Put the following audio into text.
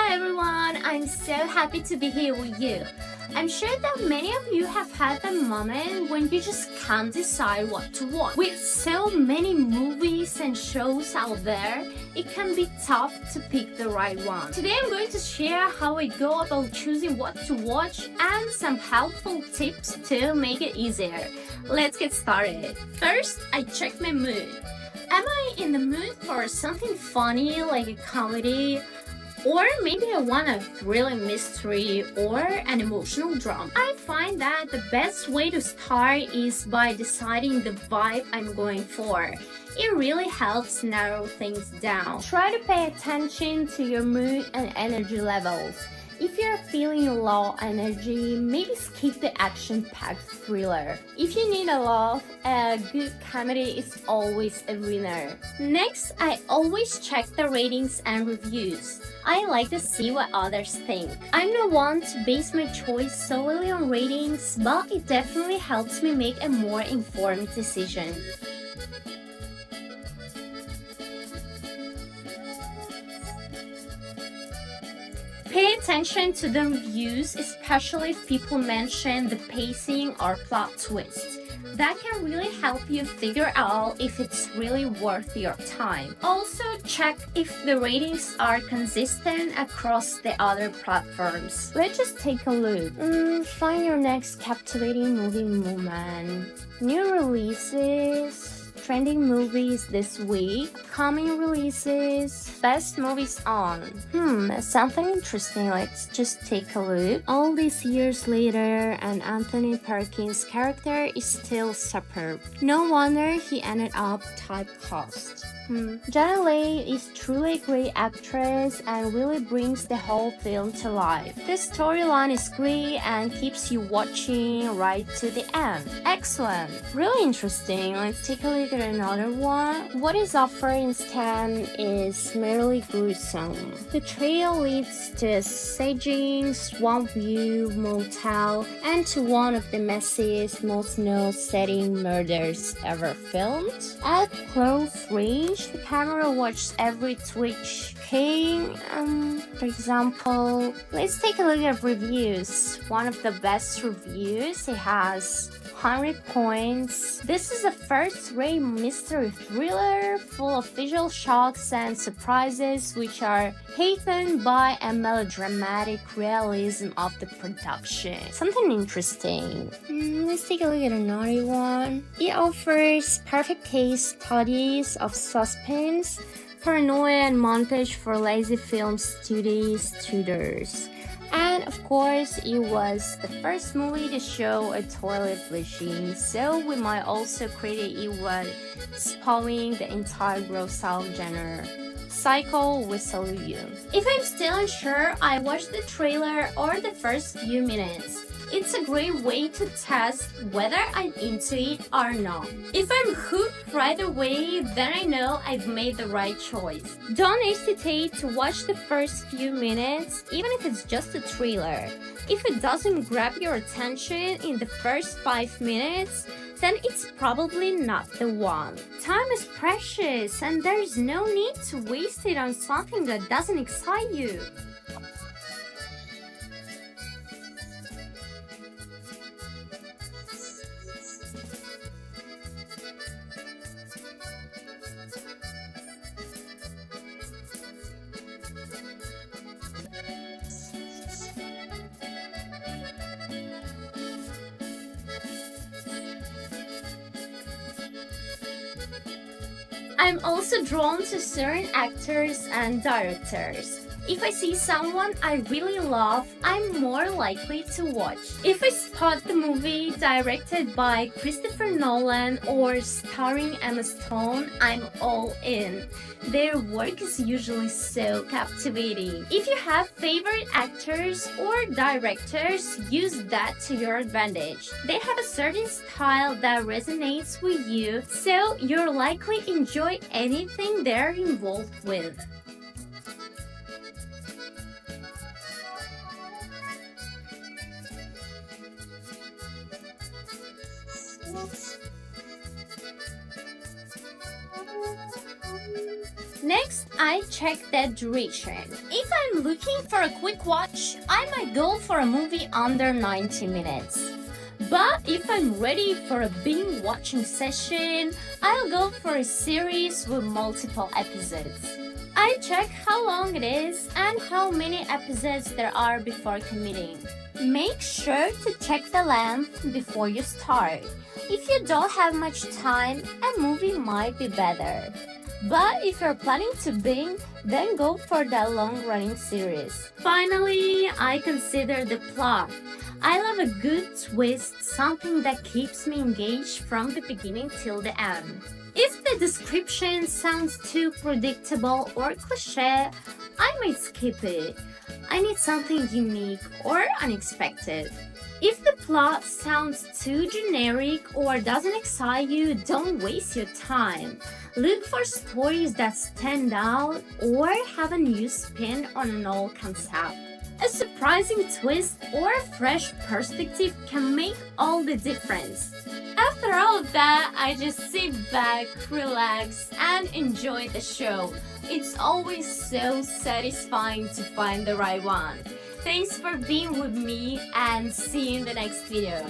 Hello everyone, I'm so happy to be here with you. I'm sure that many of you have had that moment when you just can't decide what to watch. With so many movies and shows out there, it can be tough to pick the right one. Today I'm going to share how I go about choosing what to watch and some helpful tips to make it easier. Let's get started. First, I check my mood. Am I in the mood for something funny like a comedy? Or maybe I want a thrilling mystery or an emotional drama. I find that the best way to start is by deciding the vibe I'm going for. It really helps narrow things down. Try to pay attention to your mood and energy levels. If you're feeling low energy, maybe skip the action-packed thriller. If you need a laugh, a good comedy is always a winner. Next, I always check the ratings and reviews. I like to see what others think. I'm not one to base my choice solely on ratings, but it definitely helps me make a more informed decision. Pay attention to the reviews, especially if people mention the pacing or plot twists. That can really help you figure out if it's really worth your time. Also, check if the ratings are consistent across the other platforms. Let's just take a look. Find your next captivating movie moment. New releases. Trending movies this week, coming releases, best movies on. Something interesting. Let's just take a look. All these years later, and Anthony Perkins' character is still superb. No wonder he ended up typecast. Janet Leigh is truly a great actress and really brings the whole film to life. The storyline is great and keeps you watching right to the end. Excellent! Really interesting. Let's take a look at another one. What is offered instead is merely gruesome. The trail leads to a saging swamp view motel and to one of the messiest, most nose-setting murders ever filmed. At close range, the camera watches every twitch. For example, let's take a look at reviews. One of the best reviews, it has 100 points. This is a first-rate mystery thriller full of visual shocks and surprises which are heightened by a melodramatic realism of the production. Something interesting. Let's take a look at another one. It offers perfect case studies of suspense, paranoia, and montage for lazy film students. And of course, it was the first movie to show a toilet bleaching, so we might also credit it with spawning the entire gross out genre. Psycho, we salute you. If I'm still unsure, I watch the trailer or the first few minutes. It's a great way to test whether I'm into it or not. If I'm hooked right away, then I know I've made the right choice. Don't hesitate to watch the first few minutes, even if it's just a trailer. If it doesn't grab your attention in the first 5 minutes, then it's probably not the one. Time is precious and there's no need to waste it on something that doesn't excite you. I'm also drawn to certain actors and directors. If I see someone I really love, I'm more likely to watch. If I spot the movie directed by Christopher Nolan or starring Emma Stone, I'm all in. Their work is usually so captivating. If you have favorite actors or directors, use that to your advantage. They have a certain style that resonates with you, so you'll likely enjoy anything they're involved with. Next, I check the duration. If I'm looking for a quick watch, I might go for a movie under 90 minutes. But if I'm ready for a binge watching session, I'll go for a series with multiple episodes. I check how long it is and how many episodes there are before committing. Make sure to check the length before you start. If you don't have much time, a movie might be better. But if you're planning to binge, then go for the long-running series. Finally, I consider the plot. I love a good twist, something that keeps me engaged from the beginning till the end. If the description sounds too predictable or cliché, I might skip it. I need something unique or unexpected. If the plot sounds too generic or doesn't excite you, don't waste your time. Look for stories that stand out or have a new spin on an old concept. A surprising twist or a fresh perspective can make all the difference. After all of that, I just sit back, relax, and enjoy the show. It's always so satisfying to find the right one. Thanks for being with me and see you in the next video.